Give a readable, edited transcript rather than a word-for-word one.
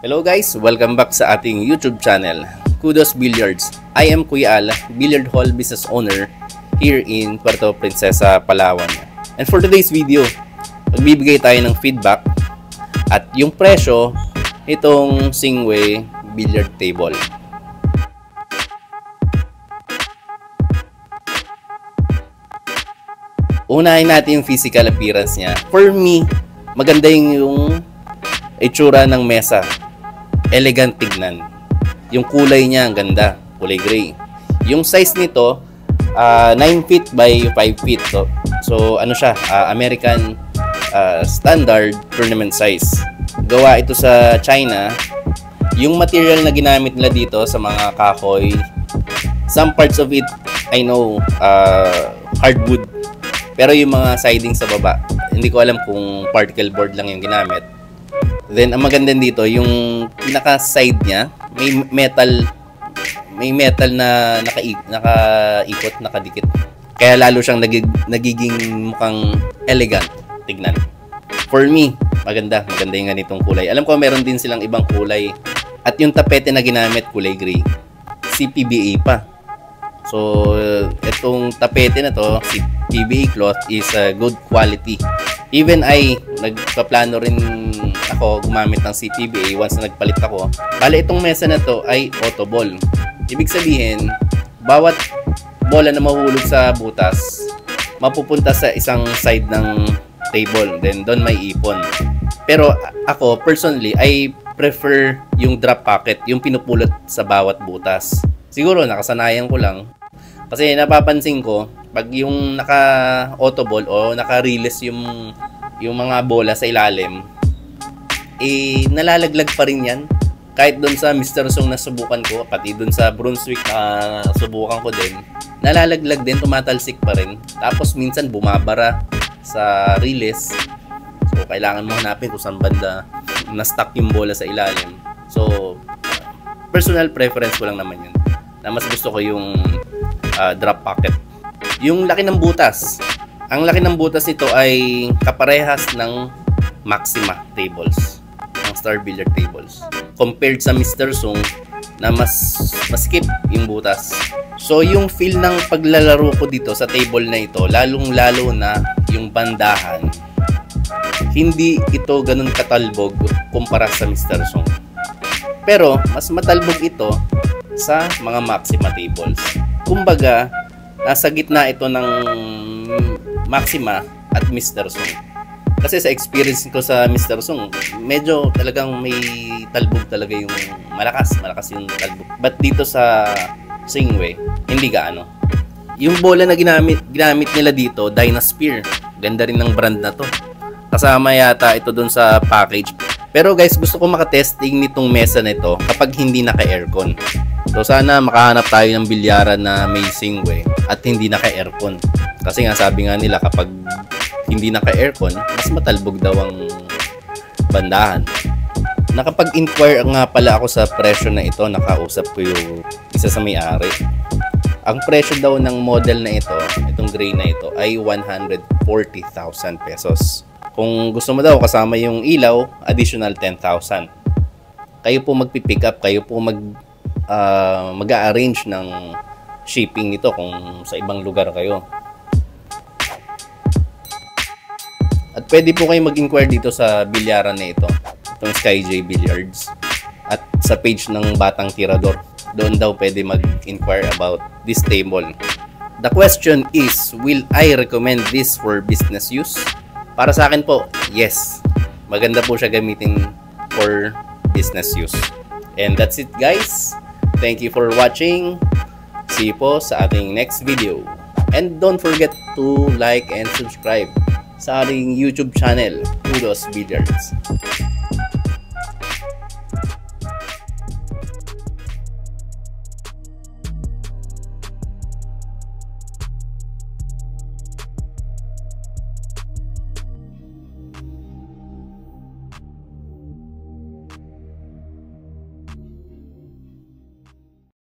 Hello guys, welcome back sa ating YouTube channel, Kudos Billiards. I am Kuya Al, Billiard Hall business owner here in Puerto Princesa, Palawan. And for today's video, magbibigay tayo ng feedback at yung presyo itong Singway billiard table. Unahin natin yung physical appearance niya. For me, maganda yung itsura ng mesa. Elegant tignan. Yung kulay niya ang ganda, kulay gray. Yung size nito 9 feet by 5 feet. So ano siya, American standard tournament size. Gawa ito sa China. Yung material na ginamit nila dito sa mga kahoy, some parts of it I know hardwood. Pero yung mga siding sa baba, hindi ko alam kung particle board lang yung ginamit. Then, ang maganda dito, yung pinaka-side niya, may metal na nakaikot, nakadikit. Kaya lalo siyang nagiging mukhang elegant tignan. For me, maganda yung ganitong kulay. Alam ko meron din silang ibang kulay. At yung tapete na ginamit, kulay gray. CPBA pa. So, itong tapete na to, CPBA cloth is good quality. Even nagpaplano rin ako gumamit ng CPBA once na nagpalit ako. Bale, itong mesa na to ay auto ball. Ibig sabihin, bawat bola na mahulog sa butas, mapupunta sa isang side ng table. Then, doon may ipon. Pero ako, personally, I prefer yung drop pocket, yung pinupulot sa bawat butas. Siguro, nakasanayan ko lang. Kasi napapansin ko, pag yung naka-auto ball o naka-release yung mga bola sa ilalim, nalalaglag pa rin yan. Kahit doon sa Mr. Song na subukan ko, pati doon sa Brunswick na subukan ko din, nalalaglag din, tumatalsik pa rin. Tapos minsan bumabara sa release. So, kailangan mo hanapin kung saan banda na-stuck yung bola sa ilalim. So, personal preference ko lang naman yun. Na mas gusto ko yung drop pocket. Yung laki ng butas. Ang laki ng butas nito ay kaparehas ng Maxima tables. Ng Star Billiard tables. Compared sa Mr. Song na mas masikip yung butas. So yung feel ng paglalaro ko dito sa table na ito, lalong-lalo na yung bandahan, hindi ito ganun katalbog kumpara sa Mr. Song. Pero mas matalbog ito sa mga Maxima tables. Kumbaga, nasa gitna ito ng Maxima at Mr. Song. Kasi sa experience ko sa Mr. Song, medyo talagang may talbog talaga yung malakas yung talbog. But dito sa Singway, hindi gaano. Yung bola na ginamit nila dito, Dynasphere. Ganda rin ng brand na to. Kasama yata ito dun sa package. Pero guys, gusto ko makatesting nitong mesa nito kapag hindi naka-aircon. So sana makahanap tayo ng bilyaran na may Singway at hindi naka-aircon. Kasi nga sabi nga nila kapag hindi naka-aircon, mas matalbog daw ang bandahan. Nakapag-inquire nga pala ako sa presyo na ito, nakausap ko yung isa sa may-ari. Ang presyo daw ng model na ito, itong gray na ito, ay 140,000 pesos. Kung gusto mo daw kasama yung ilaw, additional 10,000. Kayo po magpipick up, kayo po mag-a-arrange ng shipping nito kung sa ibang lugar kayo. At pwede po kayo mag-inquire dito sa bilyaran na ito, itong Sky J Billiards, at sa page ng Batang Tirador. Doon daw pwede mag-inquire about this table. The question is, will I recommend this for business use? Para sa akin po, yes. Maganda po siya gamitin for business use. And that's it guys. Thank you for watching. See you po sa ating next video. And don't forget to like and subscribe sa ating YouTube channel, Kudos Billiards.